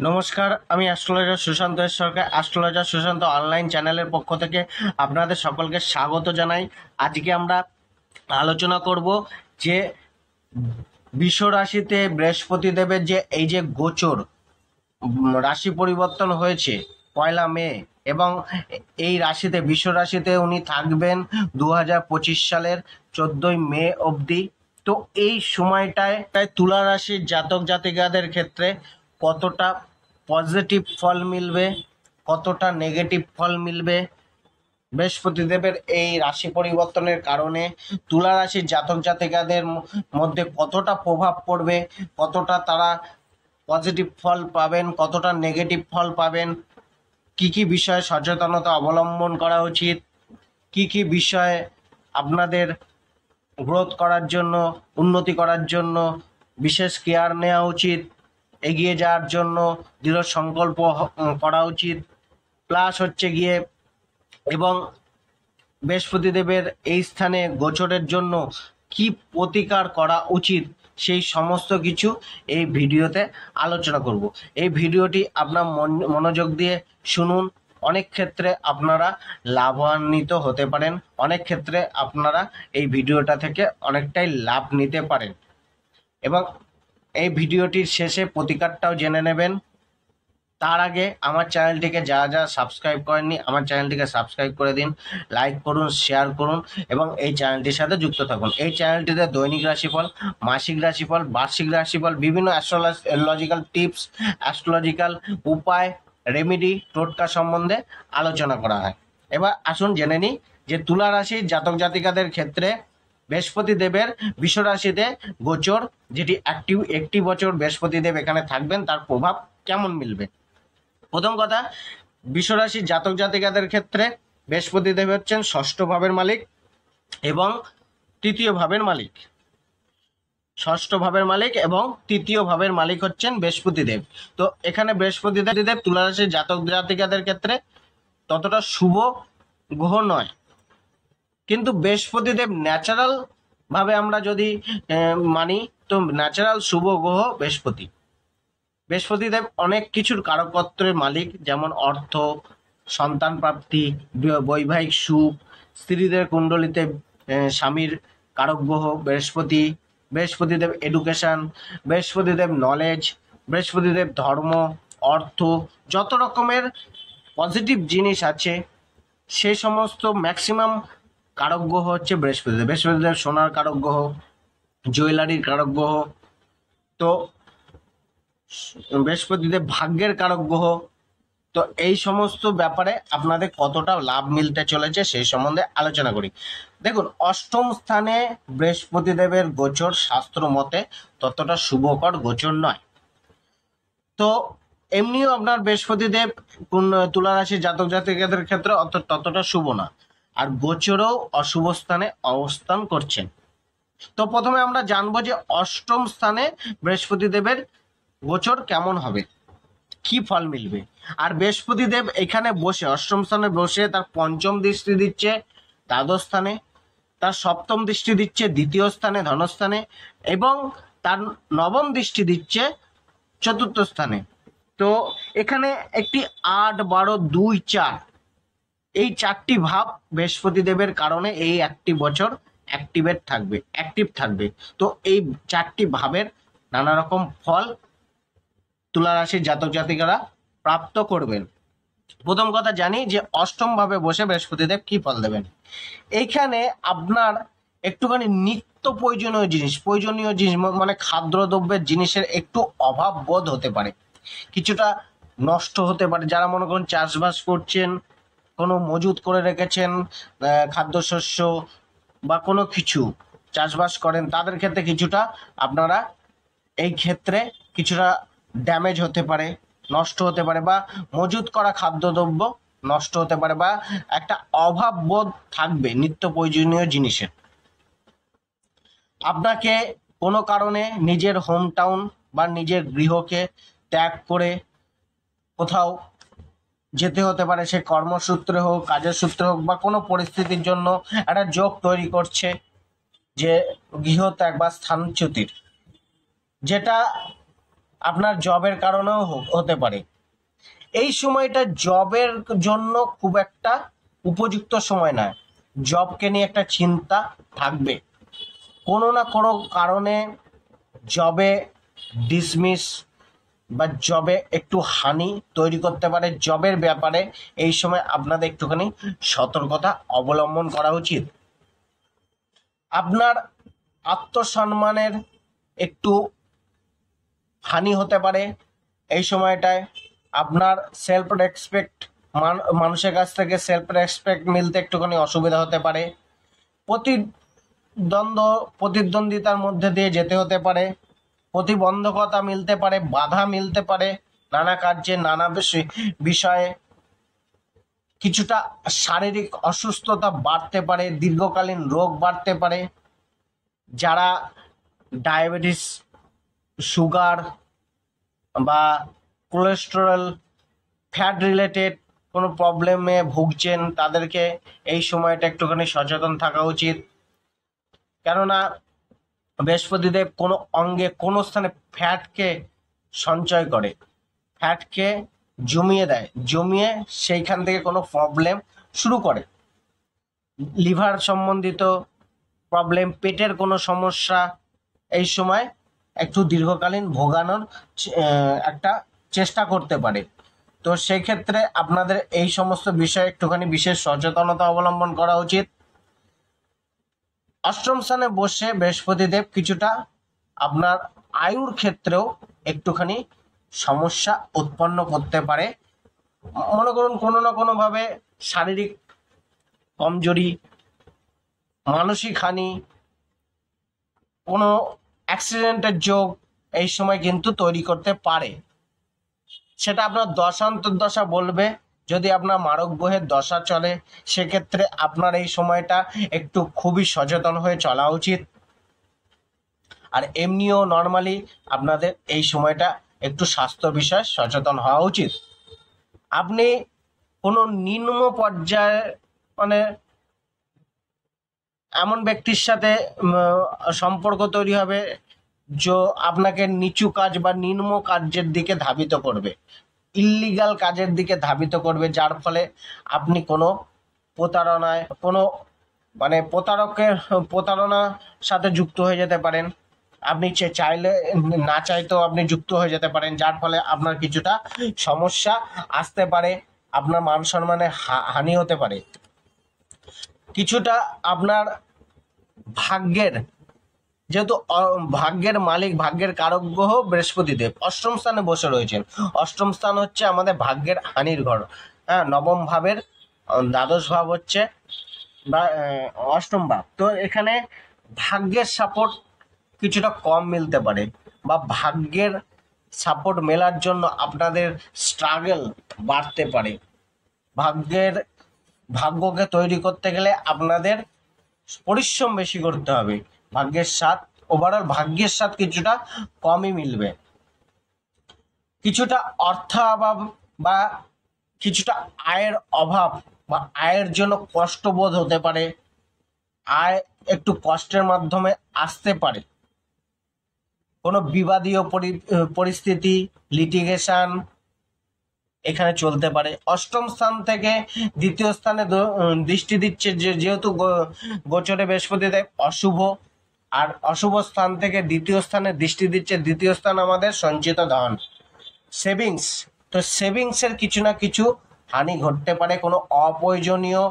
নমস্কার, আমি অ্যাস্ট্রোলজার সুশান্ত সরকার। Astrologer Sushant online চ্যানেলের পক্ষ থেকে আপনাদের সকলকে স্বাগত জানাই। আজকে আমরা আলোচনা করব যে বৃষ রাশিতে বৃহস্পতি দেবের যে এই যে গোচর রাশি পরিবর্তন হয়েছে 1 মে, এবং এই রাশিতে বৃষ রাশিতে উনি থাকবেন 2025 সালের 14 মে অবধি। তো এই সময়টায় তুলা রাশির জাতক জাতিকাদের ক্ষেত্রে কতটা পজিটিভ ফল মিলবে, কতটা নেগেটিভ ফল মিলবে, বৃহস্পতিদেবের এই রাশি পরিবর্তনের কারণে তুলা রাশির জাতক জাতিকাদের মধ্যে কতটা প্রভাব পড়বে, কতটা তারা পজিটিভ ফল পাবেন, কতটা নেগেটিভ ফল পাবেন, কি কি বিষয়ে সচেতনতা অবলম্বন করা উচিত, কি কি বিষয়ে আপনাদের গ্রোথ করার জন্য, উন্নতি করার জন্য বিশেষ কেয়ার নেওয়া উচিত, এগিয়ে যাওয়ার জন্য দৃঢ় সংকল্প করা উচিত, প্লাস হচ্ছে গিয়ে এবং বৃহস্পতিদেবের এই স্থানে গোচরের জন্য কি প্রতিকার করা উচিত, সেই সমস্ত কিছু এই ভিডিওতে আলোচনা করব। এই ভিডিওটি আপনার মনোযোগ দিয়ে শুনুন। অনেক ক্ষেত্রে আপনারা লাভান্বিত হতে পারেন, অনেক ক্ষেত্রে আপনারা এই ভিডিওটা থেকে অনেকটাই লাভ নিতে পারেন, এবং এই ভিডিওটির শেষে প্রতিকারটাও জেনে নেবেন। তার আগে আমার চ্যানেলটিকে যারা সাবস্ক্রাইব করেননি, আমার চ্যানেলটিকে সাবস্ক্রাইব করে দিন, লাইক করুন, শেয়ার করুন এবং এই চ্যানেলটির সাথে যুক্ত থাকুন। এই চ্যানেলটিতে দৈনিক রাশিফল, মাসিক রাশিফল, বার্ষিক রাশিফল, বিভিন্ন অ্যাস্ট্রোলজিক্যাল টিপস, অ্যাস্ট্রোলজিক্যাল উপায়, রেমেডি, টোটকা সম্বন্ধে আলোচনা করা হয়। এবার আসুন জেনে নিই যে তুলা রাশির জাতক জাতিকাদের ক্ষেত্রে বৃহস্পতি দেবের বৃষ রাশিতে গোচর, যেটি একটি বছর বৃহস্পতি দেব এখানে থাকবেন, তার প্রভাব কেমন মিলবে। প্রথম কথা, বৃষরাশির জাতক জাতিকাদের ক্ষেত্রে বৃহস্পতি দেব হচ্ছেন ষষ্ঠ ভাবের মালিক এবং তৃতীয় ভাবের মালিক। ষষ্ঠ ভাবের মালিক এবং তৃতীয় ভাবের মালিক হচ্ছেন বৃহস্পতি দেব। তো এখানে বৃহস্পতি দেব তুলা রাশির জাতক জাতিকাদের ক্ষেত্রে ততটা শুভ গ্রহ নয়, কিন্তু বৃহস্পতি দেব ন্যাচারাল ভাবে আমরা যদি মানি, তো ন্যাচারাল শুভ গ্রহ বৃহস্পতি। বৃহস্পতিদেব অনেক কিছুর কারকত্বের মালিক, যেমন অর্থ, সন্তান প্রাপ্তি, বৈবাহিক সুখ, স্ত্রীদের কুণ্ডলিতে স্বামীর কারক গ্রহ বৃহস্পতি। বৃহস্পতিদেব এডুকেশন, বৃহস্পতিদেব নলেজ, বৃহস্পতিদেব ধর্ম, অর্থ, যত রকমের পজিটিভ জিনিস আছে সেই সমস্ত ম্যাক্সিমাম কারক গ্রহ হচ্ছে বৃহস্পতিদেব। বৃহস্পতিদেব সোনার কারক গ্রহ, জুয়েলারির কারক গ্রহ। তো বৃহস্পতিদেব ভাগ্যের কারক গ্রহ। তো এই সমস্ত ব্যাপারে আপনাদের কতটা লাভ মিলতে চলেছে সেই সম্বন্ধে আলোচনা করি। দেখুন, অষ্টম স্থানে বৃহস্পতিদেবের গোচর শাস্ত্র মতে ততটা শুভকর গোচর নয়। তো এমনিও আপনার বৃহস্পতিদেব তুলা রাশির জাতক জাতিকাদের ক্ষেত্রে ততটা শুভ না, আর গোচরও অশুভ স্থানে অবস্থান করছেন। তো প্রথমে আমরা জানবো যে অষ্টম স্থানে বৃহস্পতিদেবের গোচর কেমন হবে, কি ফল মিলবে। আর বৃহস্পতিদেব এখানে বসে অষ্টম স্থানে বসে তার পঞ্চম দৃষ্টি দিচ্ছে দ্বাদশ স্থানে, তার সপ্তম দৃষ্টি দিচ্ছে দ্বিতীয় স্থানে ধনস্থানে, এবং তার নবম দৃষ্টি দিচ্ছে চতুর্থ স্থানে। তো এখানে একটি 8, 12, 2, 4 এই চারটি ভাব বৃহস্পতিদেবের কারণে এই একটি বছর অ্যাক্টিভ থাকবে। তো এই চারটি ভাবের নানা রকম ফল তুলা রাশির জাতক জাতিকারা প্রাপ্ত করবেন। প্রথম কথা জানি যে অষ্টম ভাবে বসে বৃহস্পতিদেব কি ফল দেবেন। এইখানে আপনার একটুখানি নিত্য প্রয়োজনীয় জিনিস মানে খাদ্যদ্রব্যের জিনিসের একটু অভাব বোধ হতে পারে, কিছুটা নষ্ট হতে পারে। যারা মনে করুন চাষবাস করছেন, কোনো মজুত করে রেখেছেন খাদ্যশস্য বা কোনো কিছু চাষবাস করেন, তাদের ক্ষেত্রে কিছুটা আপনারা এই ক্ষেত্রে কিছুটা ড্যামেজ হতে পারে, নষ্ট হতে পারে, বা মজুত করা খাদ্যদ্রব্য নষ্ট হতে পারে, বা একটা অভাব বোধ থাকবে নিত্য প্রয়োজনীয় জিনিসের। আপনাকে কোনো কারণে নিজের হোম টাউন বা নিজের গৃহকে ত্যাগ করে কোথাও যেতে হতে পারে, সে কর্মসূত্রে হোক, কাজের সূত্রে হোক, বা কোনো পরিস্থিতির জন্য একটা যোগ তৈরি করছে যে গৃহত্যাগ বা স্থানচ্যুতির, যেটা আপনার জবের কারণেও হতে পারে। এই সময়টা জবের জন্য খুব একটা উপযুক্ত সময় নয়। জবকে নিয়ে একটা চিন্তা থাকবে, কোনো না কোনো কারণে জবে ডিসমিস বা জবে একটু হানি তৈরি করতে পারে। জবের ব্যাপারে এই সময় আপনাদের একটুখানি সতর্কতা অবলম্বন করা উচিত। আপনার আত্মসম্মানের একটু হানি হতে পারে এই সময়টায়। আপনার সেলফ রেসপেক্ট, মানুষের কাছ থেকে সেলফ রেসপেক্ট মিলতে একটুখানি অসুবিধা হতে পারে। প্রতিদ্বন্দ্বিতার মধ্যে দিয়ে যেতে হতে পারে, প্রতিবন্ধকতা মিলতে পারে, বাধা মিলতে পারে নানা কার্যে, নানা বিষয়ে। কিছুটা শারীরিক অসুস্থতা বাড়তে পারে, দীর্ঘকালীন রোগ বাড়তে পারে। যারা ডায়াবেটিস, সুগার বা কোলেস্টেরল, ফ্যাট রিলেটেড কোনো প্রবলেমে ভুগছেন তাদেরকে এই সময়টা একটুখানি সচেতন থাকা উচিত। কেননা বৃহস্পতিদেব কোনো অঙ্গে কোনো স্থানে ফ্যাটকে সঞ্চয় করে, ফ্যাটকে জমিয়ে দেয়, জমিয়ে সেইখান থেকে কোনো প্রবলেম শুরু করে। লিভার সম্বন্ধিত প্রবলেম, পেটের কোনো সমস্যা এই সময় একটু দীর্ঘকালীন ভোগানোর একটা চেষ্টা করতে পারে। তো সেই ক্ষেত্রে আপনাদের এই সমস্ত বিষয়ে একটুখানি বিশেষ সচেতনতা অবলম্বন করা উচিত। অষ্টম স্থানে বসে বৃহস্পতিদেব কিছুটা আপনার আয়ুর ক্ষেত্রেও একটুখানি সমস্যা উৎপন্ন করতে পারে। মনে করুন কোনো না কোনোভাবে শারীরিক কমজোরি, মানসিক হানি, কোনো অ্যাক্সিডেন্টের যোগ এই সময় কিন্তু তৈরি করতে পারে। সেটা আপনার দশা বলবে। যদি আপনার মারক গ্রহের দশা চলে সেক্ষেত্রে আপনার এই সময়টা একটু খুবই সচেতন হয়ে চলা উচিত। আর এমনিও নর্মালি আপনাদের এই সময়টা একটু স্বাস্থ্য বিষয়ে সচেতন হওয়া উচিত। আপনি কোনো নিম্ন পর্যায়ে মানে এমন ব্যক্তির সাথে সম্পর্ক তৈরি হবে যে আপনাকে নিচু কাজ বা নিম্ন কার্যের দিকে ধাবিত করবে, ইল্লিগাল কাজের দিকে ধাবিত করবে, যার ফলে আপনি কোনো প্রতারণায়, কোনো প্রতারণার সাথে যুক্ত হয়ে যেতে পারেন। আপনি চাইলে না চাইতেও আপনি যুক্ত হয়ে যেতে পারেন, যার ফলে আপনার কিছুটা সমস্যা আসতে পারে, আপনার মান সম্মানে হানি হতে পারে। কিছুটা আপনার ভাগ্যের, যেহেতু ভাগ্যের মালিক, ভাগ্যের কারক গ্রহ বৃহস্পতিদেব অষ্টম স্থানে বসে রয়েছেন। অষ্টম স্থান হচ্ছে আমাদের ভাগ্যের হানির ঘর। হ্যাঁ, নবম ভাবের দ্বাদশ ভাব হচ্ছে বা অষ্টম ভাব। তো এখানে ভাগ্যের সাপোর্ট কিছুটা কম মিলতে পারে, বা ভাগ্যের সাপোর্ট মেলার জন্য আপনাদের স্ট্রাগল বাড়তে পারে। ভাগ্যকে তৈরি করতে গেলে আপনাদের পরিশ্রম বেশি করতে হবে। ওভারঅল ভাগ্যের সাথ কিছুটা কমই মিলবে। কিছুটা অর্থ অভাব বা কিছুটা আয়ের অভাব বা আয়ের জন্য কষ্টবোধ হতে পারে, আয় একটু কষ্টের মাধ্যমে আসতে পারে। কোনো বিবাদীয় পরিস্থিতি, লিটিগেশন এখানে চলতে পারে। অষ্টম স্থান থেকে দ্বিতীয় স্থানে দৃষ্টি দিচ্ছে, যেহেতু গোচরে বৃহস্পতিদেব অশুভ, আর অশুভ স্থান থেকে দ্বিতীয় স্থানে দৃষ্টি দিচ্ছে। দ্বিতীয় স্থান আমাদের সঞ্চিত ধন, সেভিংস। তো সেভিংসের কিছু না কিছু হানি ঘটতে পারে। কোনো অপ্রয়োজনীয়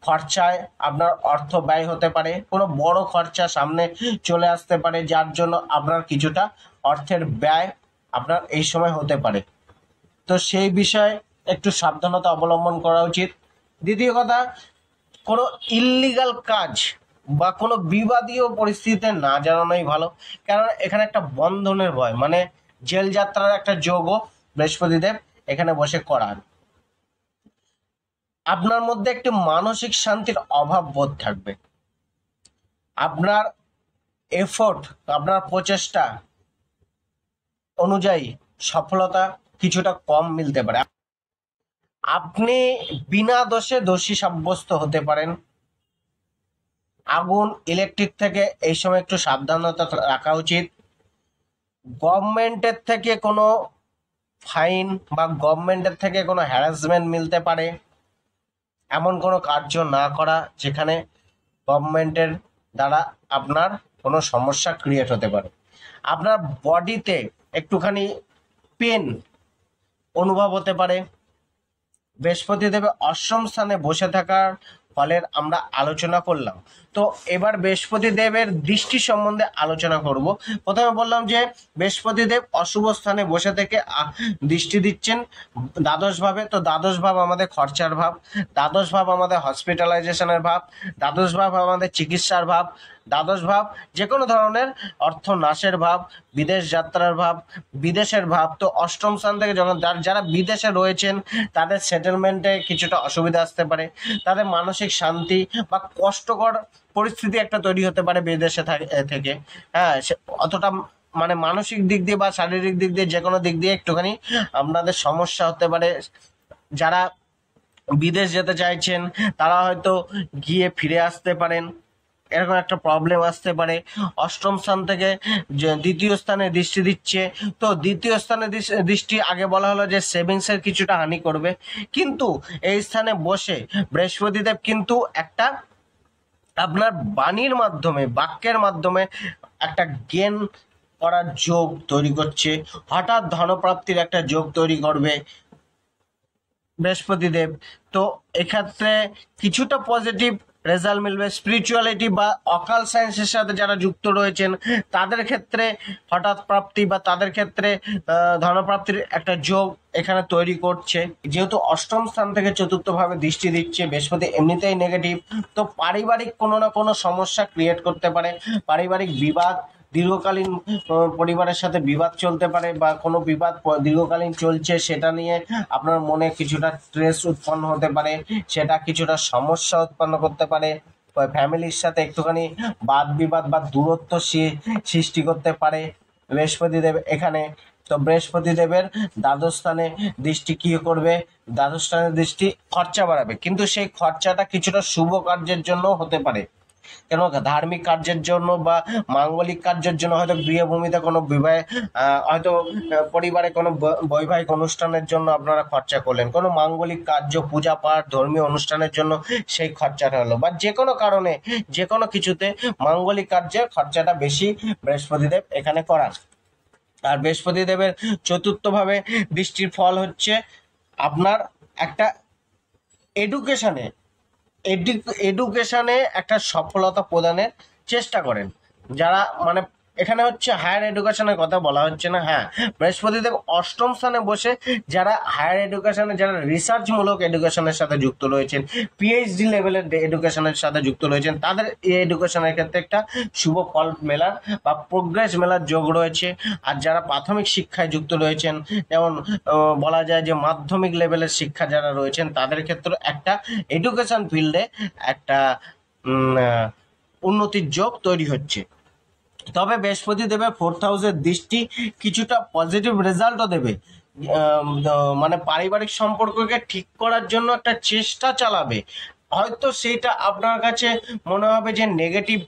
খরচায় আপনার অর্থ ব্যয় হতে পারে, কোনো বড় খরচা সামনে চলে আসতে পারে, যার জন্য আপনার কিছুটা অর্থের ব্যয় আপনার এই সময় হতে পারে। তো সেই বিষয়ে একটু সাবধানতা অবলম্বন করা উচিত। দ্বিতীয় কথা, কোনো ইল্লিগাল কাজ বা কোনো বিবাদীয় পরিস্থিতিতে না জানানোই ভালো, কারণ এখানে একটা বন্ধনের ভয়, মানে জেল যাত্রার একটা যোগও বৃহস্পতিদেব এখানে বসে করান। আপনার মধ্যে একটি মানসিক শান্তির অভাব বোধ থাকবে। আপনার এফোর্ট, আপনার প্রচেষ্টা অনুযায়ী সফলতা কিছুটা কম মিলতে পারে। আপনি বিনা দোষে দোষী সাব্যস্ত হতে পারেন। আগুন, ইলেকট্রিক থেকে এই সময় একটু সাবধানতা রাখা উচিত। গভর্নমেন্টের থেকে কোনো ফাইন বা গভর্নমেন্টের থেকে কোনো হ্যারাসমেন্ট মিলতে পারে, এমন কোনো কার্য না করা যেখানে গভর্নমেন্টের দ্বারা আপনার কোনো সমস্যা ক্রিয়েট হতে পারে। আপনার বডিতে একটুখানি পেন অনুভব হতে পারে। বৃহস্পতি দেবের অষ্টম স্থানে বসে থাকার ফলের আমরা আলোচনা করলাম। তো এবার বৃহস্পতি দেবের দৃষ্টি সম্বন্ধে আলোচনা করব। প্রথমে বললাম যে বৃহস্পতি দেব অশুভ স্থানে বসে থেকে দৃষ্টি দিচ্ছেন দ্বাদশ ভাবে। তো দ্বাদশ ভাব আমাদের খরচার ভাব, দ্বাদশ ভাব আমাদের হসপিটালাইজেশনের ভাব, দ্বাদশ ভাব আমাদের চিকিৎসার ভাব, দ্বাদশ ভাব যে কোনো ধরনের অর্থ নাশের ভাব, বিদেশ যাত্রার ভাব, বিদেশের ভাব। তো অষ্টম স্থান থেকে যখন যারা বিদেশে রয়েছেন তাদের সেটেলমেন্টে কিছুটা অসুবিধা আসতে পারে, তাদের মানসিক শান্তি বা কষ্টকর পরিস্থিতি একটা তৈরি হতে পারে বিদেশে থেকে। হ্যাঁ, অতটা মানে মানসিক দিক দিয়ে বা শারীরিক দিক দিয়ে যে কোনো দিক দিয়ে একটুখানি আপনাদের সমস্যা হতে পারে। যারা বিদেশ যেতে চাইছেন তারা হয়তো গিয়ে ফিরে আসতে পারেন, এরকম একটা প্রবলেম আসতে পারে। অষ্টম স্থান থেকে দ্বিতীয় স্থানে দৃষ্টি দিচ্ছে। তো দ্বিতীয় স্থানে দৃষ্টি আগে বলা হলো যে সেভিংসের কিছুটা হানি করবে, কিন্তু এই স্থানে বসে বৃহস্পতিদেব কিন্তু একটা আপনার বাণীর মাধ্যমে, বাক্যের মাধ্যমে একটা গেন করার যোগ তৈরি করছে। হঠাৎ ধনপ্রাপ্তির একটা যোগ তৈরি করবে বৃহস্পতি দেব। তো এক্ষেত্রে কিছুটা পজিটিভ রেজাল্ট মিলবে। স্পিরিচুয়ালিটি বা অকাল সায়েন্সের সাথে যারা যুক্ত রয়েছেন তাদের ক্ষেত্রে হঠাৎ প্রাপ্তি বা তাদের ক্ষেত্রে ধনপ্রাপ্তির একটা যোগ এখানে তৈরি করছে। যেহেতু অষ্টম স্থান থেকে চতুর্থ ভাবে দৃষ্টি দিচ্ছে, বৃহস্পতি এমনিতেই নেগেটিভ, তো পারিবারিক কোনো না কোনো সমস্যা ক্রিয়েট করতে পারে। পারিবারিক বিবাদ, দীর্ঘকালীন পরিবারের সাথে বিবাদ চলতে পারে বা কোনো বিবাদ দীর্ঘকালীন চলছে, সেটা নিয়ে আপনার মনে কিছুটা স্ট্রেস উৎপন্ন হতে পারে, সেটা কিছুটা সমস্যা উৎপন্ন করতে পারে। ফ্যামিলির সাথে একটুখানি বাদ বিবাদ বা দূরত্ব সৃষ্টি করতে পারে বৃহস্পতি দেব এখানে। তো বৃহস্পতি দেবের দ্বাদশ স্থানে দৃষ্টি কি করবে? দ্বাদশ স্থানের দৃষ্টি খরচা বাড়াবে, কিন্তু সেই খরচাটা কিছুটা শুভ কার্যের জন্য হতে পারে। কেন? ধার্মিক কার্যের জন্য বা মাঙ্গলিক কার্যের জন্য, হয়তো গৃহভূমিতে কোনো বিবাহে, হয়তো পরিবারে কোনো বৈবাহিক অনুষ্ঠানের জন্য আপনারা খরচা করলেন, কোনো মাঙ্গলিক কার্য, পূজা পাঠ, ধর্মীয় অনুষ্ঠানের জন্য সেই খরচাটা হলো, বা যে কোনো কারণে যে কোনো কিছুতে মাঙ্গলিক কার্যে খরচাটা বেশি বৃহস্পতিদেব এখানে করান। আর বৃহস্পতি দেবের চতুর্থভাবে দৃষ্টির ফল হচ্ছে আপনার একটা এডুকেশনে এডুকেশনে একটা সফলতা প্রদানের চেষ্টা করেন। যারা মানে এখানে হচ্ছে হায়ার এডুকেশনের কথা বলা হচ্ছে না। হ্যাঁ, বৃহস্পতিদেব অষ্টম স্থানে বসে যারা হায়ার এডুকেশনে, যারা রিসার্চমূলক এডুকেশনের সাথে যুক্ত রয়েছেন, পিএইচডি লেভেলের এডুকেশনের সাথে যুক্ত রয়েছেন, তাদের এই এডুকেশনের ক্ষেত্রে একটা শুভ ফল মেলার বা প্রোগ্রেস মেলার যোগ রয়েছে। আর যারা প্রাথমিক শিক্ষায় যুক্ত রয়েছেন, যেমন বলা যায় যে মাধ্যমিক লেভেলের শিক্ষা যারা রয়েছেন, তাদের ক্ষেত্রে একটা এডুকেশন ফিল্ডে একটা উন্নতির যোগ তৈরি হচ্ছে। তবে বৃহস্পতি দেবের ফোর্থ হাউসের দৃষ্টি কিছুটা পজিটিভ রেজাল্টও দেবে। মানে পারিবারিক সম্পর্ককে ঠিক করার জন্য একটা চেষ্টা চালাবে। হয়তো সেটা আপনার কাছে মনে হবে যে নেগেটিভ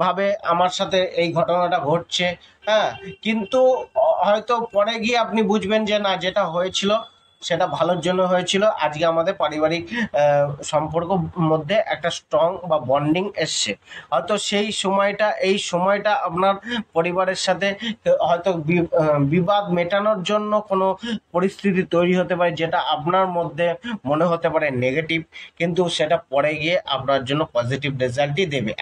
ভাবে আমার সাথে এই ঘটনাটা ঘটছে, হ্যাঁ, কিন্তু হয়তো পরে গিয়ে আপনি বুঝবেন যে না, যেটা হয়েছিল সেটা ভালোর জন্য হয়েছিল। আজকে আমাদের পারিবারিক সম্পর্ক মধ্যে একটা স্ট্রং বা বন্ডিং এসছে। হয়তো এই সময়টা আপনার পরিবারের সাথে হয়তো বিবাদ মেটানোর জন্য কোনো পরিস্থিতি তৈরি হতে পারে, যেটা আপনার মধ্যে মনে হতে পারে নেগেটিভ, কিন্তু সেটা পরে গিয়ে আপনার জন্য পজিটিভ রেজাল্টই দেবে।